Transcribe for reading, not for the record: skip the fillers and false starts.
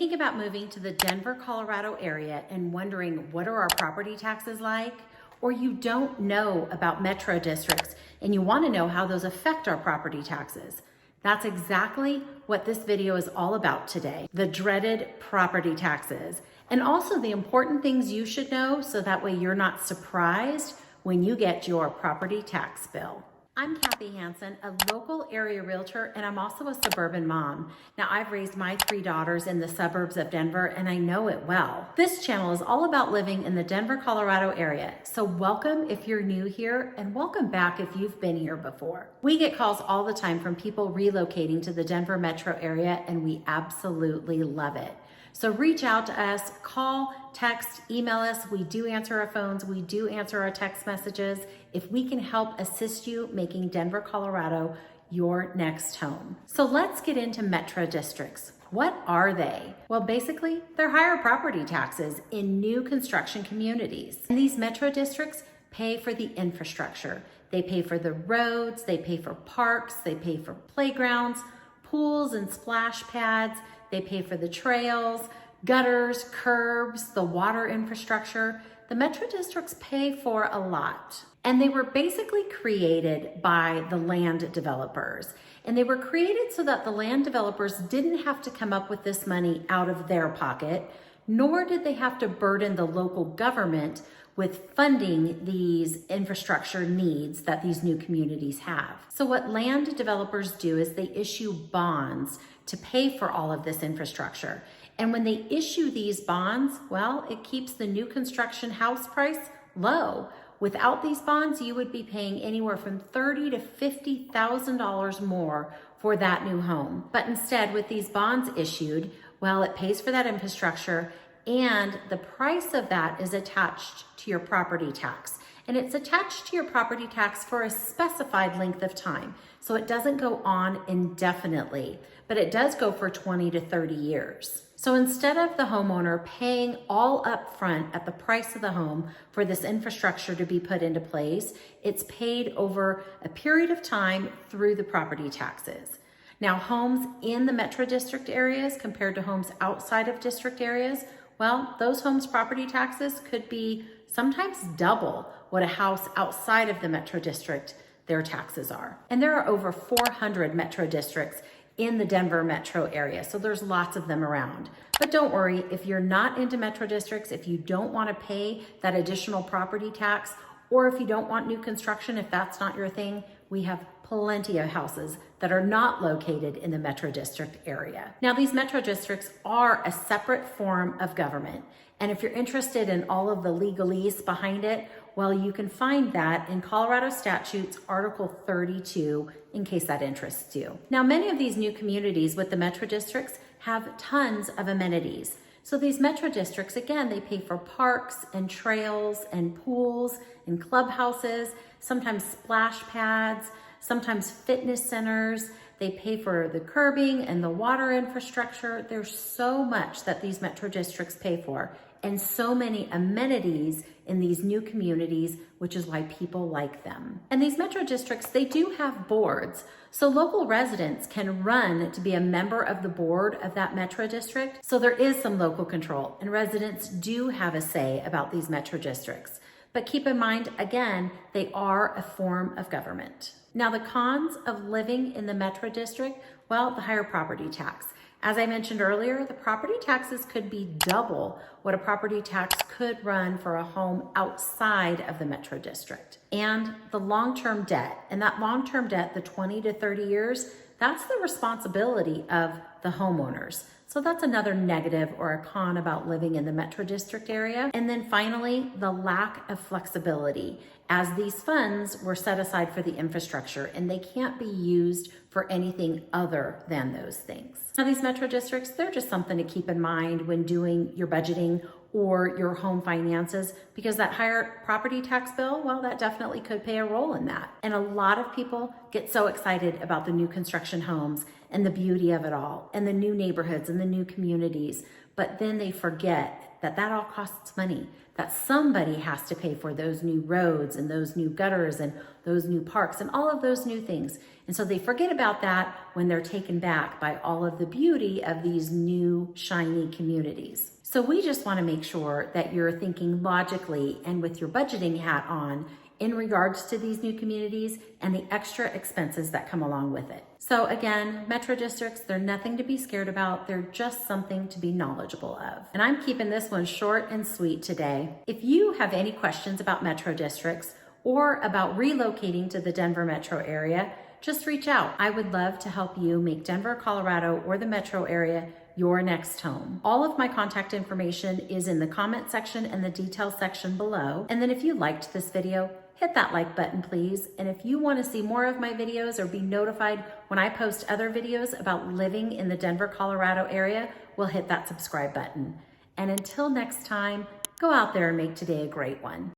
Thinking about moving to the Denver, Colorado area and wondering what are our property taxes like? Or you don't know about metro districts and you want to know how those affect our property taxes? That's exactly what this video is all about today. The dreaded property taxes, and also the important things you should know so that way you're not surprised when you get your property tax bill. I'm Kathy Hansen, a local area realtor, and I'm also a suburban mom. Now, I've raised my 3 daughters in the suburbs of Denver, and I know it well. This channel is all about living in the Denver, Colorado area. So welcome if you're new here, and welcome back if you've been here before. We get calls all the time from people relocating to the Denver metro area, and we absolutely love it. So reach out to us, call, text, email us. We do answer our phones. We do answer our text messages. If we can help assist you making Denver, Colorado your next home. So let's get into metro districts. What are they? Well, basically, they're higher property taxes in new construction communities. And these metro districts pay for the infrastructure. They pay for the roads, they pay for parks, they pay for playgrounds, pools and splash pads. They pay for the trails, gutters, curbs, the water infrastructure. The metro districts pay for a lot. And they were basically created by the land developers. And they were created so that the land developers didn't have to come up with this money out of their pocket, nor did they have to burden the local government with funding these infrastructure needs that these new communities have. So what land developers do is they issue bonds to pay for all of this infrastructure. And when they issue these bonds, well, it keeps the new construction house price low. Without these bonds, you would be paying anywhere from $30,000 to $50,000 more for that new home. But instead, with these bonds issued, well, it pays for that infrastructure, and the price of that is attached to your property tax. And it's attached to your property tax for a specified length of time. So it doesn't go on indefinitely, but it does go for 20 to 30 years. So instead of the homeowner paying all up front at the price of the home for this infrastructure to be put into place, it's paid over a period of time through the property taxes. Now, homes in the metro district areas compared to homes outside of district areas, well, those homes' property taxes could be sometimes double what a house outside of the metro district their taxes are. And there are over 400 metro districts in the Denver metro area, so there's lots of them around. But don't worry, if you're not into metro districts, if you don't want to pay that additional property tax, or if you don't want new construction, if that's not your thing, we have plenty of houses that are not located in the metro district area. Now, these metro districts are a separate form of government. And if you're interested in all of the legalese behind it, well, you can find that in Colorado Statutes Article 32, in case that interests you. Now, many of these new communities with the metro districts have tons of amenities. So these metro districts, again, they pay for parks and trails and pools and clubhouses, sometimes splash pads, sometimes fitness centers. They pay for the curbing and the water infrastructure. There's so much that these metro districts pay for, and so many amenities in these new communities, which is why people like them. And these metro districts, they do have boards. So local residents can run to be a member of the board of that metro district. So there is some local control, and residents do have a say about these metro districts. But keep in mind, again, they are a form of government. Now, the cons of living in the metro district, well, the higher property tax. As I mentioned earlier, the property taxes could be double what a property tax could run for a home outside of the metro district. And the long-term debt, and that long-term debt, the 20 to 30 years, that's the responsibility of the homeowners. So that's another negative or a con about living in the metro district area. And then finally, the lack of flexibility, as these funds were set aside for the infrastructure and they can't be used for anything other than those things. Now, these metro districts, they're just something to keep in mind when doing your budgeting or your home finances, because that higher property tax bill, well, that definitely could play a role in that. And a lot of people get so excited about the new construction homes and the beauty of it all and the new neighborhoods and the new communities, but then they forget that that all costs money, that somebody has to pay for those new roads and those new gutters and those new parks and all of those new things. And so they forget about that when they're taken back by all of the beauty of these new shiny communities. So we just want to make sure that you're thinking logically and with your budgeting hat on in regards to these new communities and the extra expenses that come along with it. So again, metro districts, they're nothing to be scared about. They're just something to be knowledgeable of. And I'm keeping this one short and sweet today. If you have any questions about metro districts or about relocating to the Denver metro area, just reach out. I would love to help you make Denver, Colorado, or the metro area your next home. All of my contact information is in the comment section and the details section below. And then if you liked this video, hit that like button, please. And if you want to see more of my videos or be notified when I post other videos about living in the Denver, Colorado area, well, hit that subscribe button. And until next time, go out there and make today a great one.